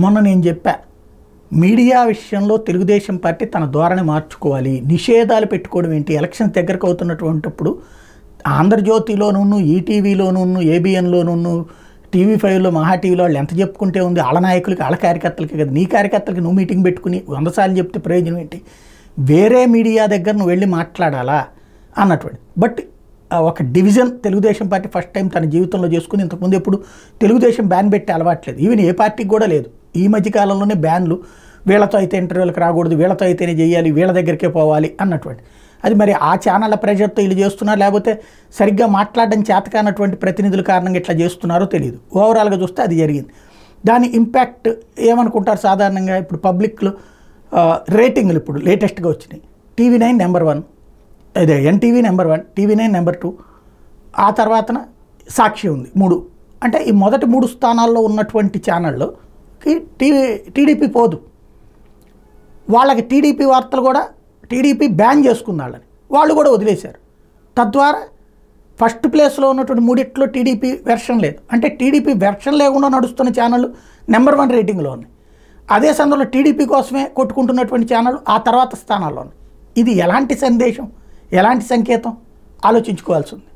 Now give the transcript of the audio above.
మొన్న నేను చెప్పా, మీడియా విషయంలో తెలుగుదేశం పార్టీ తన ధోరణి మార్చుకోవాలి. నిషేధాలు పెట్టుకోవడం ఏంటి? ఎలక్షన్ దగ్గరకు అవుతున్నటువంటిప్పుడు ఆంధ్రజ్యోతిలోనూ, ఈటీవీలోనూ, ఏబిఎన్లోనూ, టీవీ5లో, మహా టీవీలో వాళ్ళు ఎంత చెప్పుకుంటే ఉంది, వాళ్ళ నాయకులకి వాళ్ళ కార్యకర్తలకి కదా. నీ కార్యకర్తలకి నువ్వు మీటింగ్ పెట్టుకుని 100 సార్లు చెప్తే ప్రయోజనం ఏంటి? వేరే మీడియా దగ్గర నువ్వు వెళ్ళి మాట్లాడాలా అన్నటువంటి. బట్ ఒక division Telugu Desam party first time తన జీవితంలో చేసుకుని, ఇంతకుముందు ఎప్పుడు తెలుగుదేశం బ్యాన్ పెట్టే అలవాట్లేదు, ఈవెన్ ఏ పార్టీకి కూడా లేదు. ఈ మధ్యకాలంలోనే బ్యాన్లు, వీళ్ళతో అయితే ఇంటర్వ్యూలకు రాకూడదు, వీళ్ళతో అయితేనే చేయాలి, వీళ్ళ దగ్గరికే పోవాలి అన్నటువంటి. అది మరి ఆ ఛానళ్ళ ప్రెషర్తో వీళ్ళు చేస్తున్నారు, లేకపోతే సరిగ్గా మాట్లాడడం చేతకానటువంటి ప్రతినిధుల కారణంగా ఇట్లా చేస్తున్నారో తెలియదు. ఓవరాల్గా చూస్తే అది జరిగింది. దాని ఇంపాక్ట్ ఏమనుకుంటారు సాధారణంగా? ఇప్పుడు పబ్లిక్లో రేటింగ్లు ఇప్పుడు లేటెస్ట్గా వచ్చినాయి. టీవీ9 నెంబర్ 1, అదే ఎన్టీవీ నెంబర్ 1, టీవీ9 నెంబర్ 2, ఆ తర్వాతన సాక్షి ఉంది 3. అంటే ఈ మొదటి 3 స్థానాల్లో ఉన్నటువంటి ఛానళ్ళకి టీడీపీ పోదు. వాళ్ళకి టీడీపీ వార్తలు కూడా టీడీపీ బ్యాన్ చేసుకుంది వాళ్ళని, వాళ్ళు కూడా వదిలేశారు. తద్వారా ఫస్ట్ ప్లేస్లో ఉన్నటువంటి 3 టీడీపీ వెర్షన్ లేదు. అంటే టీడీపీ వెర్షన్ లేకుండా నడుస్తున్న ఛానళ్ళు నెంబర్ 1 రేటింగ్లో ఉన్నాయి. అదే సమయంలో టీడీపీ కోసమే కొట్టుకుంటున్నటువంటి ఛానళ్ళు ఆ తర్వాత స్థానాల్లో ఉన్నాయి. ఇది ఎలాంటి సందేశం, ఎలాంటి సంకేతం ఆలోచించుకోవాల్సి ఉంది.